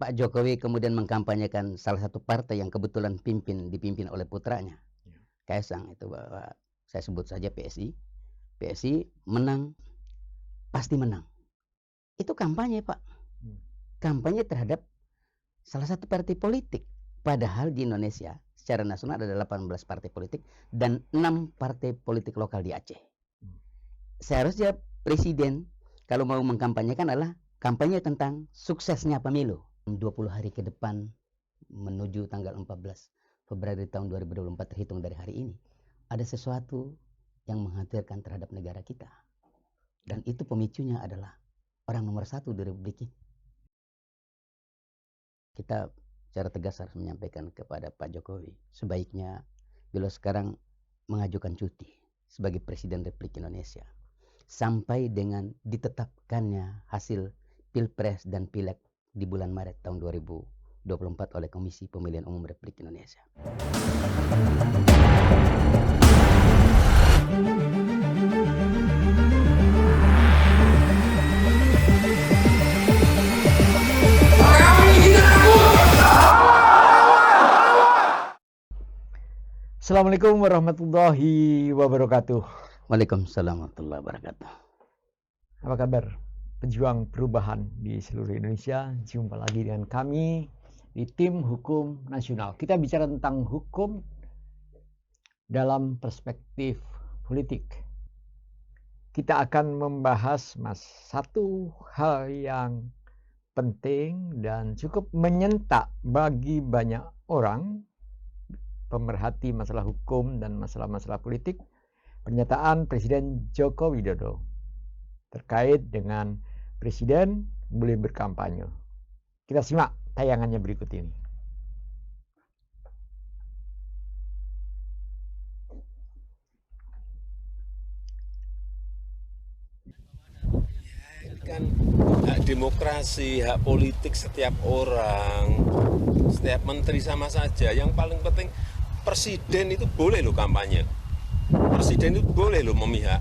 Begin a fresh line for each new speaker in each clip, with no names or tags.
Pak Jokowi kemudian mengkampanyekan salah satu partai yang kebetulan dipimpin oleh putranya, Kaisang, itu bahwa saya sebut saja PSI. PSI menang, pasti menang. Itu kampanye, Pak. Kampanye terhadap salah satu partai politik. Padahal di Indonesia secara nasional ada 18 partai politik dan 6 partai politik lokal di Aceh. Seharusnya presiden kalau mau mengkampanyekan adalah kampanye tentang suksesnya pemilu. 20 hari ke depan menuju tanggal 14 Februari tahun 2024 terhitung dari hari ini, ada sesuatu yang mengkhawatirkan terhadap negara kita. Dan itu pemicunya adalah orang nomor 1 di Republik ini. Kita secara tegas harus menyampaikan kepada Pak Jokowi, sebaiknya beliau sekarang mengajukan cuti sebagai Presiden Republik Indonesia sampai dengan ditetapkannya hasil Pilpres dan Pileg di bulan Maret tahun 2024 oleh Komisi Pemilihan Umum Republik Indonesia.
Assalamualaikum warahmatullahi wabarakatuh.
Waalaikumsalam warahmatullahi wabarakatuh.
Apa kabar pejuang perubahan di seluruh Indonesia? Jumpa lagi dengan kami di Tim Hukum Nasional. Kita bicara tentang hukum dalam perspektif politik. Kita akan membahas satu hal yang penting dan cukup menyentak bagi banyak orang, pemerhati masalah hukum dan masalah-masalah politik, pernyataan Presiden Joko Widodo terkait dengan Presiden boleh berkampanye. Kita simak tayangannya berikut ini.
Kan hak demokrasi, hak politik setiap orang, setiap menteri sama saja. Yang paling penting presiden itu boleh loh kampanye. Presiden itu boleh loh memihak.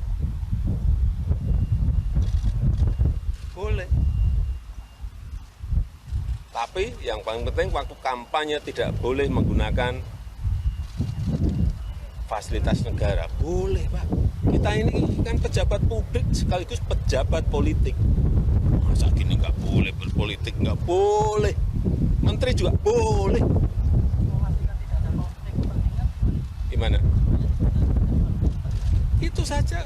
Boleh. Tapi yang paling penting waktu kampanye tidak boleh menggunakan fasilitas negara. Boleh, Pak. Kita ini kan pejabat publik sekaligus pejabat politik. Masa gini nggak boleh berpolitik? Nggak boleh. Menteri juga boleh. Gimana? Itu saja.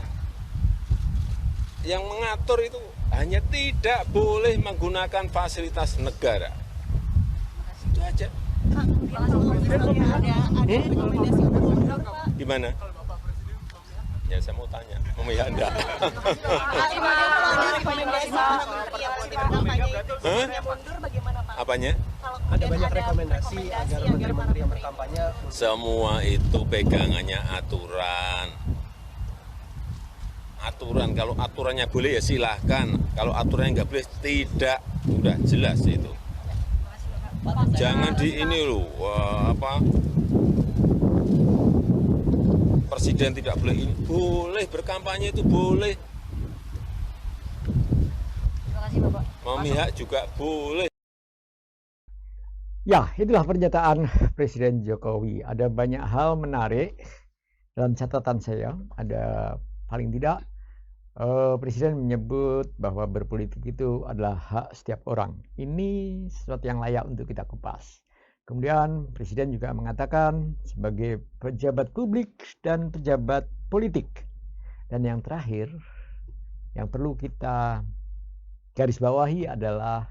Yang mengatur itu hanya tidak boleh menggunakan fasilitas negara. Itu aja. Gimana? Ya saya mau tanya, memihak enggak? Apanya?
Ada banyak rekomendasi agar menteri-menteri yang berkampanye.
Semua itu pegangannya aturan. Aturan, kalau aturannya boleh ya silahkan. Kalau aturannya nggak boleh, tidak. Udah jelas itu. Jangan di ini loh, presiden tidak boleh ini. Boleh berkampanye itu boleh.
Terima kasih Bapak.
Memihak juga boleh.
Ya, itulah pernyataan Presiden Jokowi. Ada banyak hal menarik dalam catatan saya. Ada paling tidak Presiden menyebut bahwa berpolitik itu adalah hak setiap orang. Ini sesuatu yang layak untuk kita kupas. Kemudian Presiden juga mengatakan sebagai pejabat publik dan pejabat politik. Dan yang terakhir, yang perlu kita garis bawahi adalah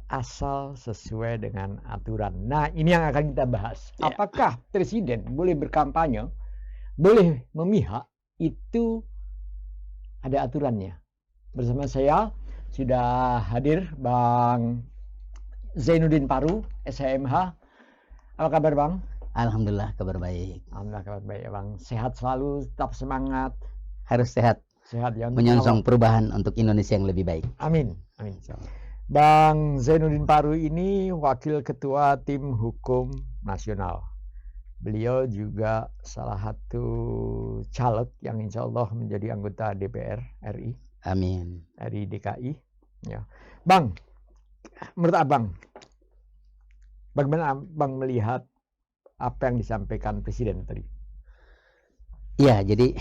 asal sesuai dengan aturan. Nah, ini yang akan kita bahas. Apakah Presiden boleh berkampanye, boleh memihak, itu ada aturannya. Bersama saya sudah hadir Bang Zainuddin Paru, SHMH. Apa kabar Bang?
Alhamdulillah kabar baik.
Alhamdulillah kabar baik ya Bang. Sehat selalu, tetap semangat.
Harus sehat.
Sehat ya.
Menyongsong perubahan untuk Indonesia yang lebih baik.
Amin. Amin. Bang Zainuddin Paru ini Wakil Ketua Tim Hukum Nasional. Beliau juga salah satu caleg yang insya Allah menjadi anggota DPR RI.
Amin.
RI DKI. Ya. Bang, menurut Abang, bagaimana Abang melihat apa yang disampaikan Presiden tadi?
Ya, jadi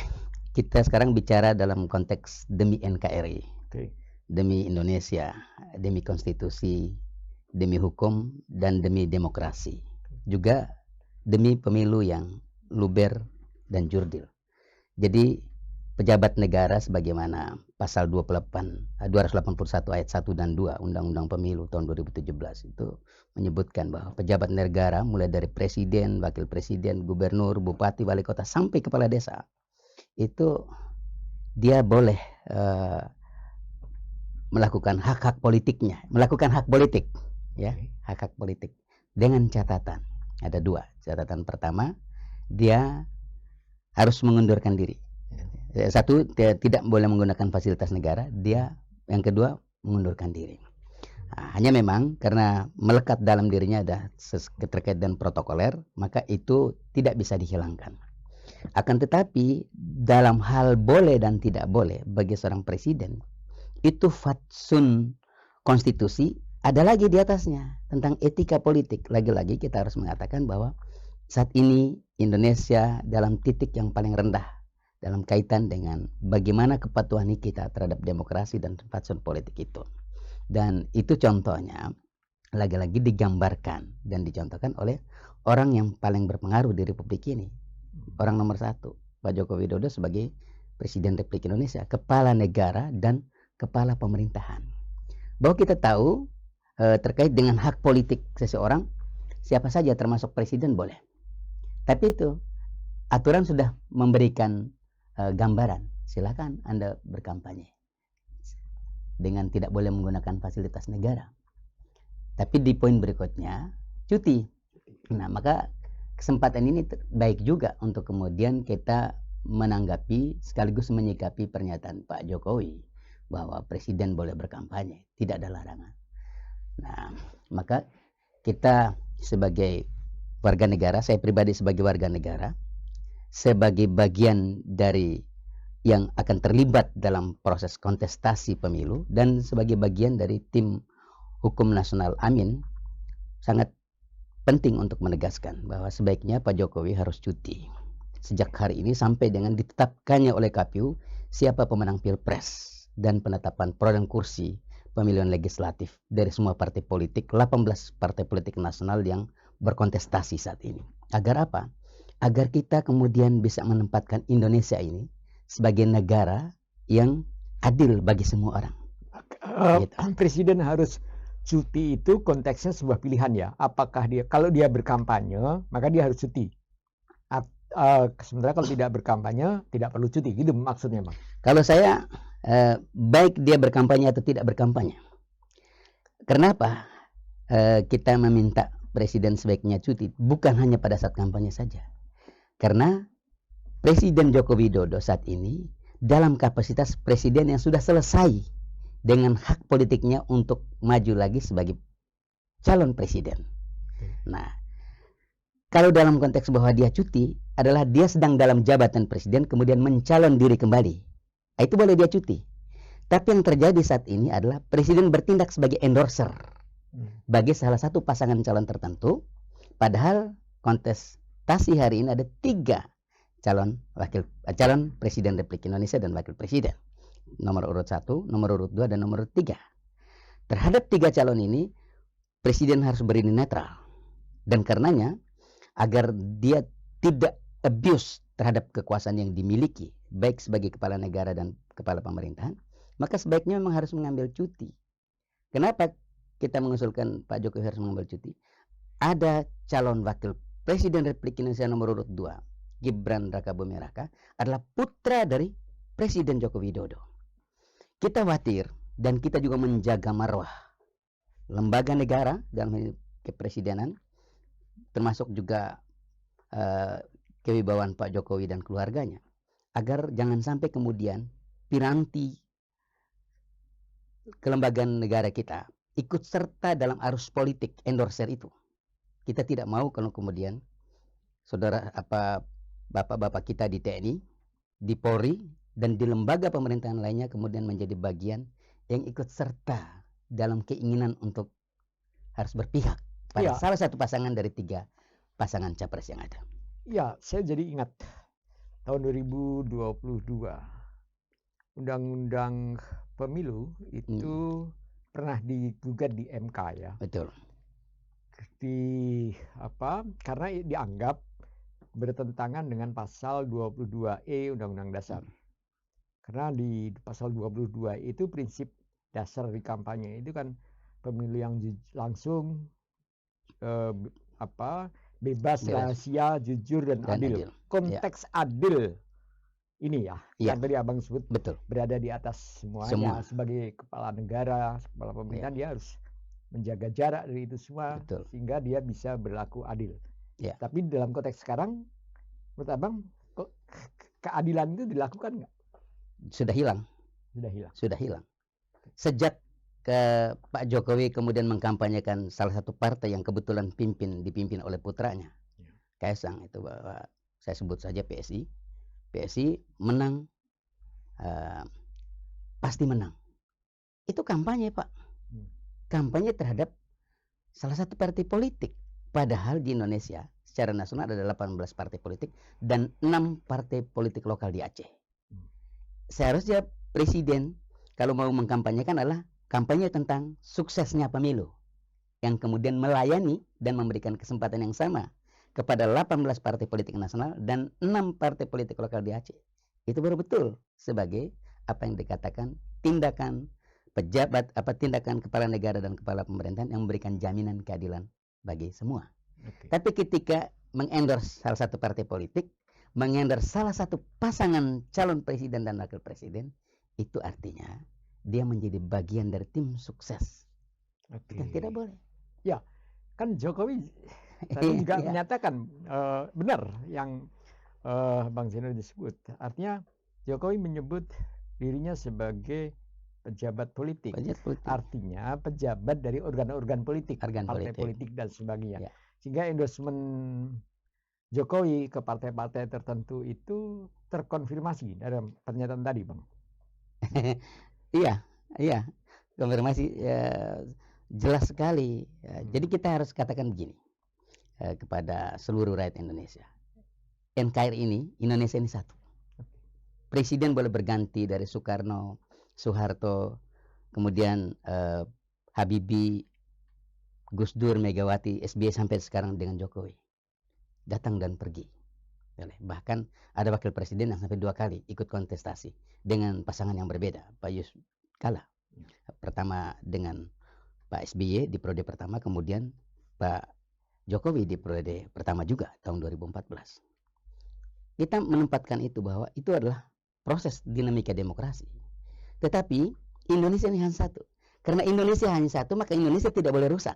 kita sekarang bicara dalam konteks demi NKRI,
Oke.
demi Indonesia, demi konstitusi, demi hukum, dan demi demokrasi. Juga demi pemilu yang luber dan jurdil. Jadi pejabat negara sebagaimana pasal 281 ayat 1 dan 2 Undang-Undang Pemilu tahun 2017 itu menyebutkan bahwa pejabat negara mulai dari presiden, wakil presiden, gubernur, bupati, wali kota sampai kepala desa itu dia boleh melakukan hak-hak politiknya, melakukan hak politik, ya, hak-hak politik dengan catatan. Ada dua catatan. Pertama, dia harus mengundurkan diri. Satu, dia tidak boleh menggunakan fasilitas negara. Yang kedua, mengundurkan diri. Nah, hanya memang karena melekat dalam dirinya ada keterkaitan protokoler, maka itu tidak bisa dihilangkan. Akan tetapi dalam hal boleh dan tidak boleh bagi seorang presiden, itu fatsun konstitusi ada lagi di atasnya tentang etika politik. Lagi-lagi kita harus mengatakan bahwa saat ini Indonesia dalam titik yang paling rendah dalam kaitan dengan bagaimana kepatuhan kita terhadap demokrasi dan fatsun politik itu. Dan itu contohnya lagi-lagi digambarkan dan dicontohkan oleh orang yang paling berpengaruh di Republik ini. Orang nomor 1, Pak Joko Widodo sebagai Presiden Republik Indonesia, kepala negara dan kepala pemerintahan. Bahwa kita tahu terkait dengan hak politik seseorang, siapa saja termasuk presiden boleh. Tapi itu aturan sudah memberikan gambaran, silakan Anda berkampanye dengan tidak boleh menggunakan fasilitas negara. Tapi di poin berikutnya, cuti. Nah, maka kesempatan ini baik juga untuk kemudian kita menanggapi sekaligus menyikapi pernyataan Pak Jokowi bahwa presiden boleh berkampanye, tidak ada larangan. Nah, maka kita sebagai warga negara, saya pribadi sebagai warga negara, sebagai bagian dari yang akan terlibat dalam proses kontestasi pemilu dan sebagai bagian dari tim hukum nasional Amin, sangat penting untuk menegaskan bahwa sebaiknya Pak Jokowi harus cuti sejak hari ini sampai dengan ditetapkannya oleh KPU siapa pemenang Pilpres dan penetapan perolehan kursi pemilihan legislatif dari semua partai politik, 18 partai politik nasional yang berkontestasi saat ini. Agar apa? Agar kita kemudian bisa menempatkan Indonesia ini sebagai negara yang adil bagi semua orang.
Gitu. Presiden harus cuti itu konteksnya sebuah pilihan ya. Apakah kalau dia berkampanye maka dia harus cuti. Sementara kalau tidak berkampanye tidak perlu cuti. Gitu maksudnya, Bang.
Kalau saya baik dia berkampanye atau tidak berkampanye. Kenapa kita meminta presiden sebaiknya cuti? Bukan hanya pada saat kampanye saja. Karena Presiden Joko Widodo saat ini dalam kapasitas presiden yang sudah selesai dengan hak politiknya untuk maju lagi sebagai calon presiden. Nah, kalau dalam konteks bahwa dia cuti adalah dia sedang dalam jabatan presiden kemudian mencalon diri kembali. Itu boleh dia cuti. Tapi yang terjadi saat ini adalah presiden bertindak sebagai endorser bagi salah satu pasangan calon tertentu. Padahal kontestasi hari ini ada 3 calon presiden Republik Indonesia dan wakil presiden. Nomor urut 1, nomor urut 2, dan nomor urut 3. Terhadap 3 calon ini, presiden harus berdiri netral. Dan karenanya, agar dia tidak abuse terhadap kekuasaan yang dimiliki, baik sebagai kepala negara dan kepala pemerintahan, maka sebaiknya memang harus mengambil cuti. Kenapa kita mengusulkan Pak Jokowi harus mengambil cuti? Ada calon wakil presiden Republik Indonesia nomor urut 2, Gibran Rakabuming Raka, adalah putra dari Presiden Joko Widodo. Kita khawatir dan kita juga menjaga marwah lembaga negara dalam kepresidenan, termasuk juga kewibawaan Pak Jokowi dan keluarganya, agar jangan sampai kemudian piranti kelembagaan negara kita ikut serta dalam arus politik endorser itu. Kita tidak mau kalau kemudian bapak-bapak kita di TNI, di Polri, dan di lembaga pemerintahan lainnya kemudian menjadi bagian yang ikut serta dalam keinginan untuk harus berpihak pada
Iya.
salah satu pasangan dari 3 pasangan capres yang ada.
Ya, saya jadi ingat tahun 2022 Undang-Undang Pemilu itu pernah digugat di MK ya.
Betul.
Karena dianggap bertentangan dengan pasal 22E Undang-Undang Dasar. Karena di pasal 22 itu prinsip dasar di kampanye itu kan pemilu yang langsung, bebas, rahasia, jujur dan adil. Konteks adil ini ya, yang tadi abang sebut,
betul,
berada di atas semuanya. Sebagai kepala negara, kepala pemerintahan, dia harus menjaga jarak dari itu semua,
betul,
sehingga dia bisa berlaku adil.
Tapi
dalam konteks sekarang, menurut abang, keadilan itu dilakukan nggak?
Sudah hilang. Sejak Pak Jokowi kemudian mengkampanyekan salah satu partai yang kebetulan dipimpin oleh putranya, Kaisang, itu bahwa saya sebut saja PSI. PSI menang, pasti menang. Itu kampanye, Pak. Kampanye terhadap salah satu partai politik. Padahal di Indonesia secara nasional ada 18 partai politik dan 6 partai politik lokal di Aceh. Seharusnya presiden kalau mau mengkampanyekan adalah kampanye tentang suksesnya pemilu, yang kemudian melayani dan memberikan kesempatan yang sama kepada 18 partai politik nasional dan 6 partai politik lokal di Aceh. Itu baru betul sebagai apa yang dikatakan tindakan pejabat, tindakan kepala negara dan kepala pemerintahan yang memberikan jaminan keadilan bagi semua. Tapi ketika mengendorse salah satu partai politik, mengendorse salah satu pasangan calon presiden dan wakil presiden, itu artinya dia menjadi bagian dari tim sukses. Dan tidak boleh.
Ya, kan Jokowi tadi juga menyatakan benar yang Bang Zeno disebut. Artinya Jokowi menyebut dirinya sebagai pejabat politik. Artinya pejabat dari organ-organ politik, partai politik dan sebagainya. Sehingga endorsement Jokowi ke partai-partai tertentu itu terkonfirmasi dalam pernyataan tadi, Bang.
Iya, konfirmasi jelas sekali. Jadi kita harus katakan begini kepada seluruh rakyat Indonesia. NKRI ini, Indonesia ini satu. Presiden boleh berganti dari Soekarno, Soeharto, kemudian Habibie, Gus Dur, Megawati, SBY sampai sekarang dengan Jokowi. Datang dan pergi. Bahkan ada wakil presiden yang sampai 2 kali ikut kontestasi dengan pasangan yang berbeda. Pak Yusuf kalah. Pertama dengan Pak SBY di periode pertama, kemudian Pak Jokowi di periode pertama juga tahun 2014. Kita menempatkan itu bahwa itu adalah proses dinamika demokrasi. Tetapi Indonesia ini hanya satu. Karena Indonesia hanya satu, maka Indonesia tidak boleh rusak.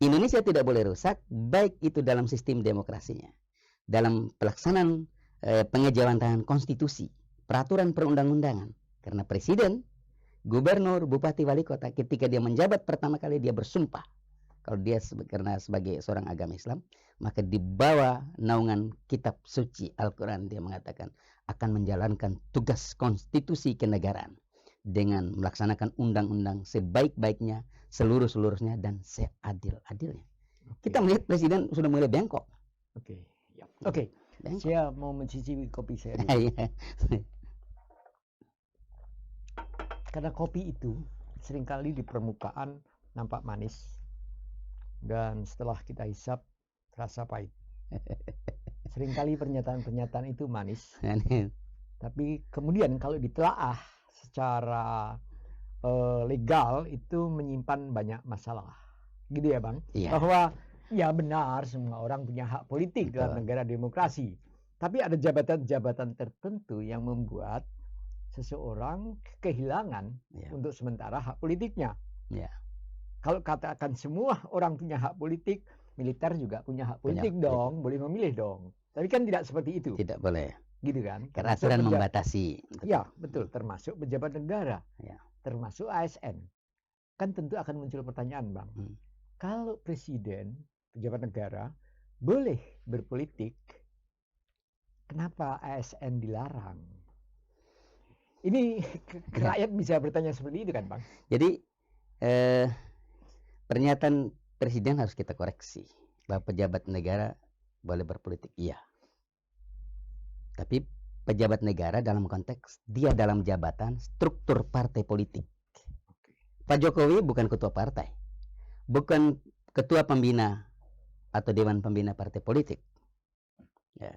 Indonesia tidak boleh rusak, baik itu dalam sistem demokrasinya, dalam pelaksanaan pengejawantahan konstitusi, peraturan perundang-undangan. Karena presiden, gubernur, bupati, wali kota, ketika dia menjabat pertama kali dia bersumpah. Kalau dia karena sebagai seorang agama Islam, maka di bawah naungan kitab suci Al-Quran dia mengatakan akan menjalankan tugas konstitusi kenegaraan dengan melaksanakan undang-undang sebaik-baiknya, seluruh-seluruhnya dan seadil-adilnya. Kita melihat presiden sudah mulai bengkok.
Oke. Saya mau mencicipi kopi saya dulu. Karena kopi itu seringkali di permukaan nampak manis, dan setelah kita hisap rasa pahit. Seringkali pernyataan-pernyataan itu manis, tapi kemudian kalau ditelaah secara legal itu menyimpan banyak masalah. Gitu ya, Bang? Bahwa ya benar, semua orang punya hak politik dalam negara demokrasi. Tapi ada jabatan-jabatan tertentu yang membuat seseorang kehilangan untuk sementara hak politiknya. Kalau katakan semua orang punya hak politik, militer juga punya hak politik dong, boleh memilih dong. Tapi kan tidak seperti itu.
Tidak boleh.
Gitu kan?
Karena aturan membatasi.
Ya, betul. Termasuk pejabat negara. Termasuk ASN. Kan tentu akan muncul pertanyaan, Bang. Kalau presiden, pejabat negara, boleh berpolitik, kenapa ASN dilarang? Ini rakyat bisa bertanya seperti itu kan, Bang?
Jadi pernyataan presiden harus kita koreksi bahwa pejabat negara boleh berpolitik, iya. Tapi pejabat negara dalam konteks dia dalam jabatan struktur partai politik. Pak Jokowi bukan ketua partai, bukan ketua pembina atau dewan pembina partai politik. Ya.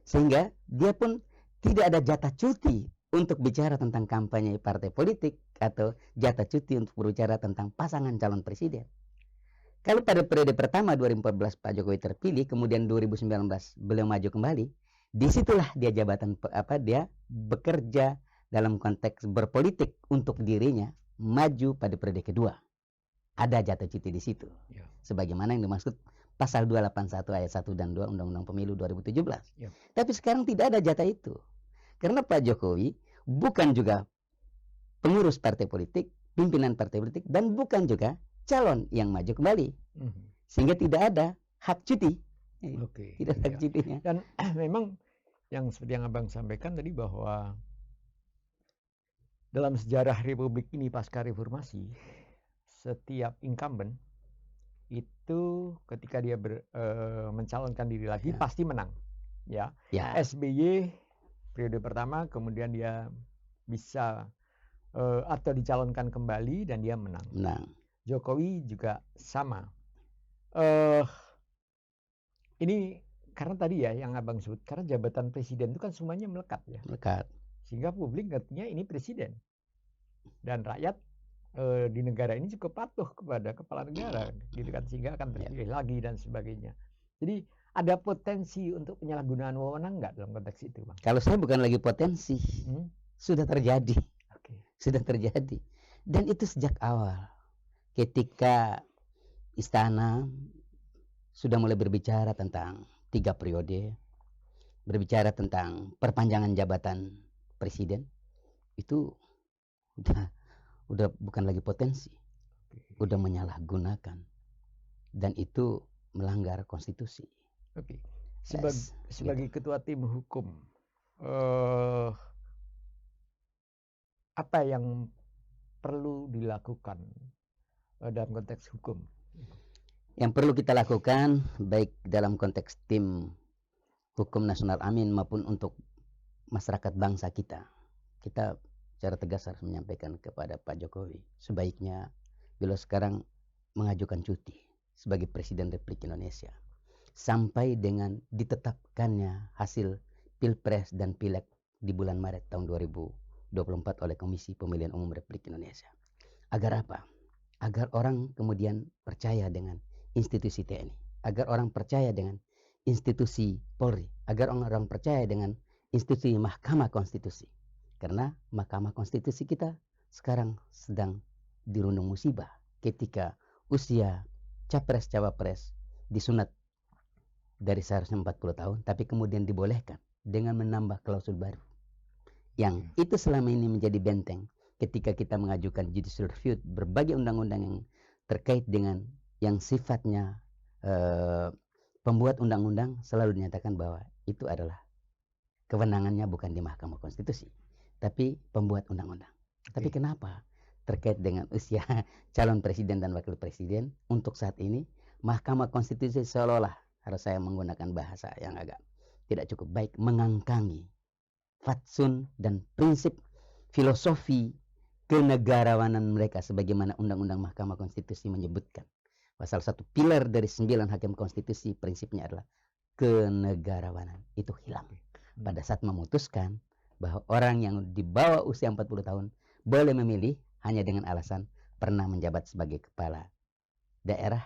Sehingga dia pun tidak ada jatah cuti untuk bicara tentang kampanye partai politik atau jatah cuti untuk berbicara tentang pasangan calon presiden. Kalau pada periode pertama 2014 Pak Jokowi terpilih, kemudian 2019 beliau maju kembali, disitulah dia dia bekerja dalam konteks berpolitik untuk dirinya maju pada periode kedua. Ada jatah cuti di situ.
Ya.
Sebagaimana yang dimaksud pasal 281 ayat 1 dan 2 Undang-Undang Pemilu 2017.
Ya.
Tapi sekarang tidak ada jatah itu. Karena Pak Jokowi bukan juga pengurus partai politik, pimpinan partai politik, dan bukan juga calon yang maju kembali. Sehingga tidak ada hak cuti.
Oke.
Tidak ada hak cutinya.
Dan memang yang seperti yang Abang sampaikan tadi bahwa dalam sejarah Republik ini pasca reformasi, setiap incumbent itu ketika dia mencalonkan diri lagi pasti menang. Ya. SBY periode pertama, kemudian dia bisa atau dicalonkan kembali dan dia menang. Jokowi juga sama. Ini karena tadi ya yang Abang sebut, karena jabatan presiden itu kan semuanya melekat ya.
Melekat.
Sehingga publik ngertinya ini presiden. Dan rakyat di negara ini juga patuh kepada kepala negara, gitu kan, sehingga akan terpilih lagi dan sebagainya. Jadi ada potensi untuk penyalahgunaan wewenang nggak dalam konteks itu, Bang?
Kalau saya bukan lagi potensi, sudah terjadi. Sudah terjadi. Dan itu sejak awal. Ketika istana sudah mulai berbicara tentang 3 periode, berbicara tentang perpanjangan jabatan presiden, itu udah bukan lagi potensi, udah menyalahgunakan, dan itu melanggar konstitusi.
Oke. Sebagai ketua tim hukum, apa yang perlu dilakukan dalam konteks hukum?
Yang perlu kita lakukan baik dalam konteks tim hukum nasional Amin maupun untuk masyarakat bangsa kita secara tegas harus menyampaikan kepada Pak Jokowi, sebaiknya beliau sekarang mengajukan cuti sebagai Presiden Republik Indonesia sampai dengan ditetapkannya hasil Pilpres dan Pileg di bulan Maret tahun 2024 oleh Komisi Pemilihan Umum Republik Indonesia. Agar apa? Agar orang kemudian percaya dengan institusi TNI, agar orang percaya dengan institusi Polri, agar orang percaya dengan institusi Mahkamah Konstitusi. Karena Mahkamah Konstitusi kita sekarang sedang dirundung musibah ketika usia capres-cawapres disunat dari seharusnya 40 tahun, tapi kemudian dibolehkan dengan menambah klausul baru. Yang itu selama ini menjadi benteng ketika kita mengajukan judicial review berbagai undang-undang yang terkait dengan yang sifatnya pembuat undang-undang selalu dinyatakan bahwa itu adalah kewenangannya bukan di Mahkamah Konstitusi, tapi pembuat undang-undang. Tapi kenapa terkait dengan usia calon presiden dan wakil presiden untuk saat ini Mahkamah Konstitusi seolah-olah, harus saya menggunakan bahasa yang agak tidak cukup baik, mengangkangi fatsun dan prinsip filosofi kenegarawanan mereka sebagaimana Undang-Undang Mahkamah Konstitusi menyebutkan. Salah satu pilar dari 9 hakim konstitusi prinsipnya adalah kenegarawanan. Itu hilang pada saat memutuskan bahwa orang yang di bawah usia 40 tahun boleh memilih hanya dengan alasan pernah menjabat sebagai kepala daerah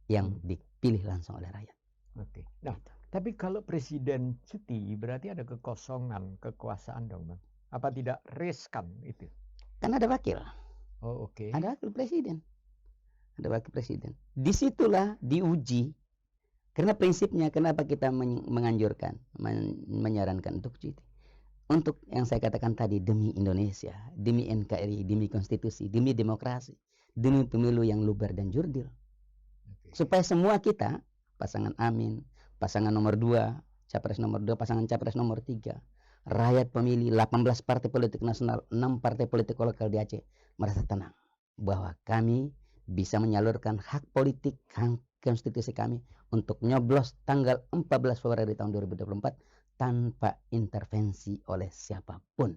yang dipilih langsung oleh rakyat.
Oke. Nah, tapi kalau presiden cuti berarti ada kekosongan kekuasaan dong, Bang. Apa tidak riskan itu?
Kan ada wakil.
Oh, oke.
Ada wakil presiden. Ada wakil presiden. Disitulah diuji. Karena prinsipnya kenapa kita menganjurkan, menyarankan untuk cuti. Untuk yang saya katakan tadi, demi Indonesia, demi NKRI, demi konstitusi, demi demokrasi, demi pemilu yang luber dan jurdil. Supaya semua kita, pasangan Amin, pasangan nomor 2, capres nomor 2, pasangan capres nomor 3, rakyat pemilih 18 partai politik nasional, 6 partai politik lokal di Aceh merasa tenang bahwa kami bisa menyalurkan hak politik, hak konstitusi kami untuk nyoblos tanggal 14 Februari tahun 2024 tanpa intervensi oleh siapapun,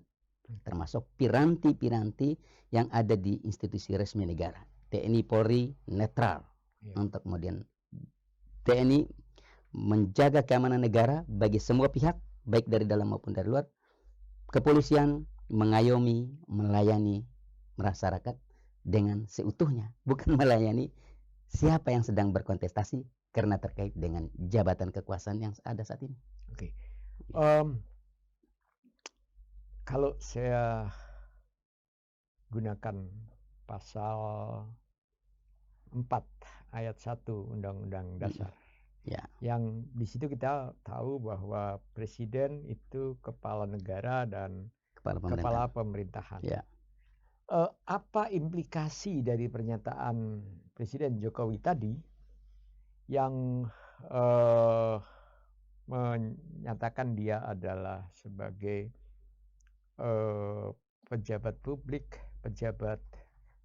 termasuk piranti-piranti yang ada di institusi resmi negara. TNI Polri netral untuk kemudian TNI menjaga keamanan negara bagi semua pihak, baik dari dalam maupun dari luar. Kepolisian mengayomi, melayani masyarakat dengan seutuhnya, bukan melayani siapa yang sedang berkontestasi karena terkait dengan jabatan kekuasaan yang ada saat ini.
Oke. Kalau saya gunakan pasal 4 ayat 1 Undang-Undang Dasar.
Ya.
Yang di situ kita tahu bahwa presiden itu kepala negara dan kepala pemerintahan.
Ya.
Apa implikasi dari pernyataan Presiden Jokowi tadi yang menyatakan dia adalah sebagai pejabat publik, pejabat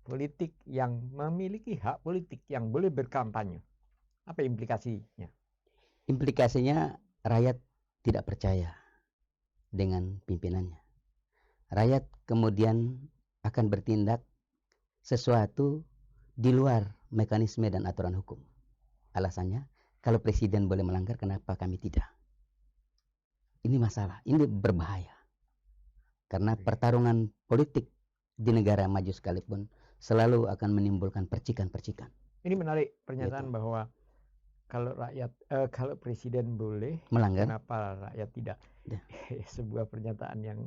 politik yang memiliki hak politik yang boleh berkampanye? Apa implikasinya?
Implikasinya rakyat tidak percaya dengan pimpinannya. Rakyat kemudian akan bertindak sesuatu di luar mekanisme dan aturan hukum. Alasannya, kalau presiden boleh melanggar, kenapa kami tidak? Ini masalah, ini berbahaya. Karena pertarungan politik di negara maju sekalipun selalu akan menimbulkan percikan-percikan.
Ini menarik pernyataan bahwa kalau presiden boleh
melanggar,
kenapa rakyat tidak?
Ya.
Sebuah pernyataan yang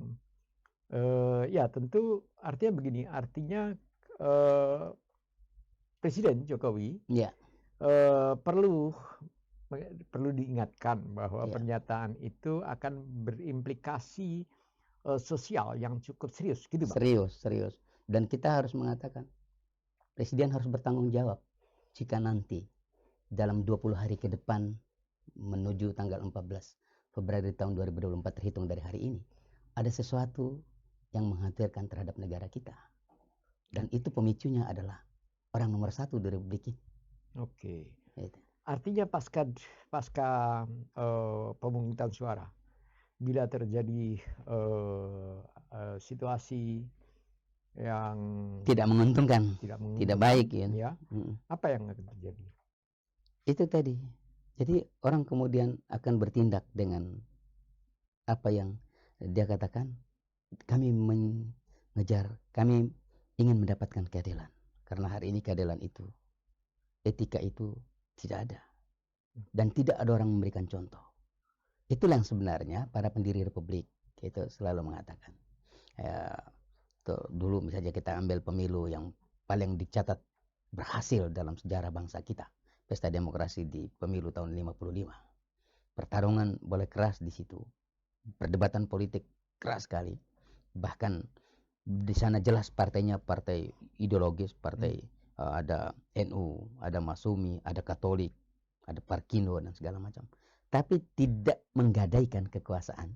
ya tentu artinya begini, artinya Presiden Jokowi perlu diingatkan bahwa pernyataan itu akan berimplikasi sosial yang cukup serius, gitu Pak?
Serius. Dan kita harus mengatakan presiden harus bertanggung jawab jika nanti dalam 20 hari ke depan menuju tanggal 14 Februari tahun 2024 terhitung dari hari ini ada sesuatu yang mengkhawatirkan terhadap negara kita. Dan itu pemicunya adalah orang nomor 1 di Republik ini.
Oke. Artinya pasca pemungutan suara, bila terjadi situasi yang
tidak menguntungkan, tidak baik,
ya, apa yang akan terjadi?
Itu tadi. Jadi orang kemudian akan bertindak dengan apa yang dia katakan. Kami mengejar, kami ingin mendapatkan keadilan. Karena hari ini keadilan itu, etika itu tidak ada. Dan tidak ada orang memberikan contoh. Itulah yang sebenarnya para pendiri Republik itu selalu mengatakan. Dulu misalnya kita ambil pemilu yang paling dicatat berhasil dalam sejarah bangsa kita. Pesta demokrasi di pemilu tahun 55. Pertarungan boleh keras di situ. Perdebatan politik keras sekali. Bahkan di sana jelas partainya partai ideologis, partai ada NU, ada Masumi, ada Katolik, ada Parkindo dan segala macam. Tapi tidak menggadaikan kekuasaan.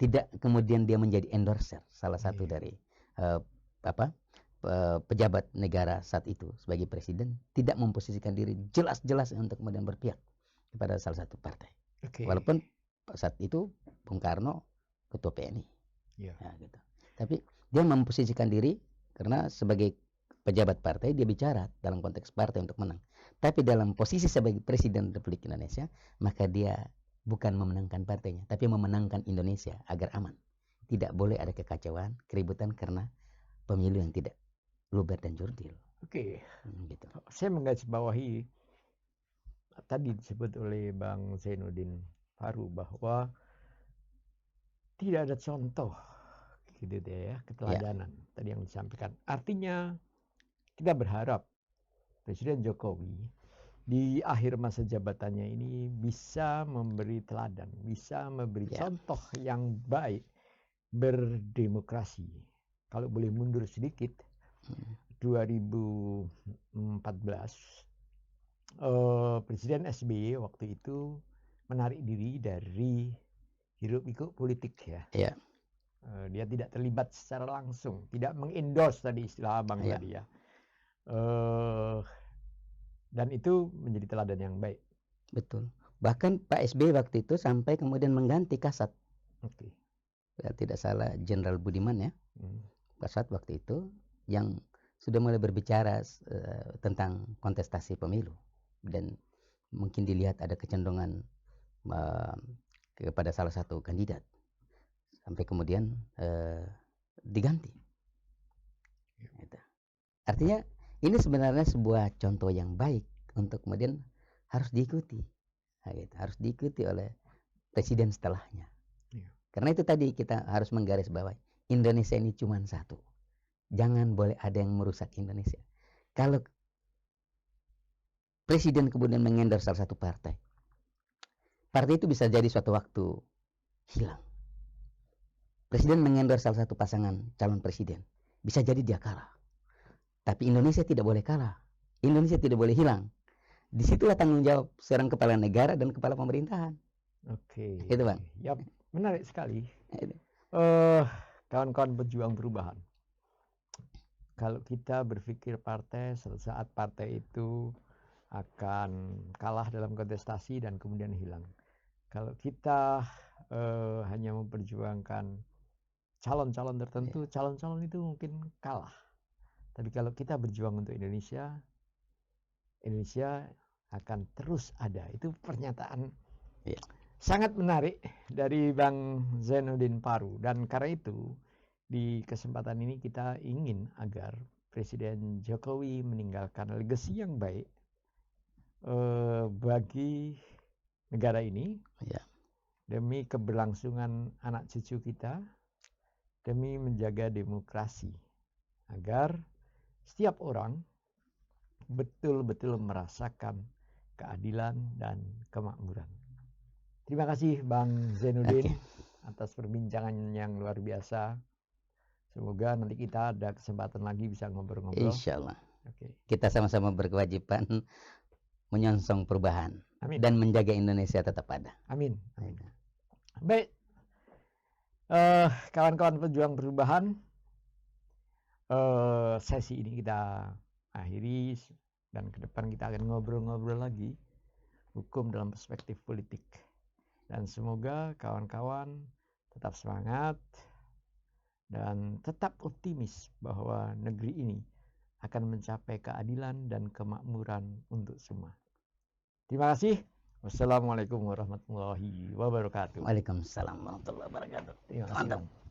Tidak kemudian dia menjadi endorser salah satu dari pejabat negara saat itu sebagai presiden, tidak memposisikan diri jelas-jelas untuk kemudian berpihak kepada salah satu partai. Walaupun saat itu Bung Karno ketua PNI. Gitu. Tapi dia memposisikan diri karena sebagai pejabat partai dia bicara dalam konteks partai untuk menang. Tapi dalam posisi sebagai presiden Republik Indonesia, maka dia bukan memenangkan partainya, tapi memenangkan Indonesia agar aman. Tidak boleh ada kekacauan, keributan karena pemilu yang tidak luber dan jurdil.
Oke.
Gitu.
Saya menggarisbawahi tadi disebut oleh Bang Zainuddin Faru bahwa tidak ada contoh gitu deh ya, keteladanan tadi yang disampaikan. Artinya kita berharap Presiden Jokowi di akhir masa jabatannya ini bisa memberi teladan, bisa memberi contoh yang baik berdemokrasi. Kalau boleh mundur sedikit, 2014 Presiden SBY waktu itu menarik diri dari hiruk-pikuk politik ya. Dia tidak terlibat secara langsung, tidak mengendorse tadi istilah Abang tadi ya. Dan itu menjadi teladan yang baik.
Betul. Bahkan Pak SBY waktu itu sampai kemudian mengganti Kasat.
Oke.
Ya, tidak salah Jenderal Budiman ya. Kasat waktu itu yang sudah mulai berbicara tentang kontestasi pemilu. Dan mungkin dilihat ada kecenderungan kepada salah satu kandidat. Sampai kemudian diganti. Gitu. Artinya ini sebenarnya sebuah contoh yang baik untuk kemudian harus diikuti. Nah, gitu. Harus diikuti oleh presiden setelahnya. Karena itu tadi kita harus menggarisbawahi Indonesia ini cuma satu. Jangan boleh ada yang merusak Indonesia. Kalau presiden kemudian mengendorse salah satu partai, partai itu bisa jadi suatu waktu hilang. Presiden mengendorse salah satu pasangan calon presiden, bisa jadi dia kalah. Tapi Indonesia tidak boleh kalah. Indonesia tidak boleh hilang. Disitulah tanggung jawab seorang kepala negara dan kepala pemerintahan.
Oke.
Itu Bang.
Ya, menarik sekali.
Itu.
Kawan-kawan pejuang perubahan. Kalau kita berpikir partai, suatu saat partai itu akan kalah dalam kontestasi dan kemudian hilang. Kalau kita hanya memperjuangkan calon-calon tertentu, calon-calon itu mungkin kalah. Tapi kalau kita berjuang untuk Indonesia, Indonesia akan terus ada. Itu pernyataan sangat menarik dari Bang Zainuddin Paru. Dan karena itu, di kesempatan ini kita ingin agar Presiden Jokowi meninggalkan legasi yang baik bagi negara ini, demi keberlangsungan anak cucu kita, demi menjaga demokrasi, agar setiap orang betul-betul merasakan keadilan dan kemakmuran. Terima kasih Bang Zainuddin atas perbincangan yang luar biasa. Semoga nanti kita ada kesempatan lagi bisa ngobrol-ngobrol.
Insya Allah. Kita sama-sama berkewajiban menyongsong perubahan.
Amin.
Dan menjaga Indonesia tetap ada.
Amin. Amin. Baik, kawan-kawan pejuang perubahan, sesi ini kita akhiri dan ke depan kita akan ngobrol-ngobrol lagi hukum dalam perspektif politik. Dan semoga kawan-kawan tetap semangat dan tetap optimis bahwa negeri ini akan mencapai keadilan dan kemakmuran untuk semua. Terima kasih. Wassalamualaikum warahmatullahi wabarakatuh.
Waalaikumsalam warahmatullahi wabarakatuh.
Terima kasih.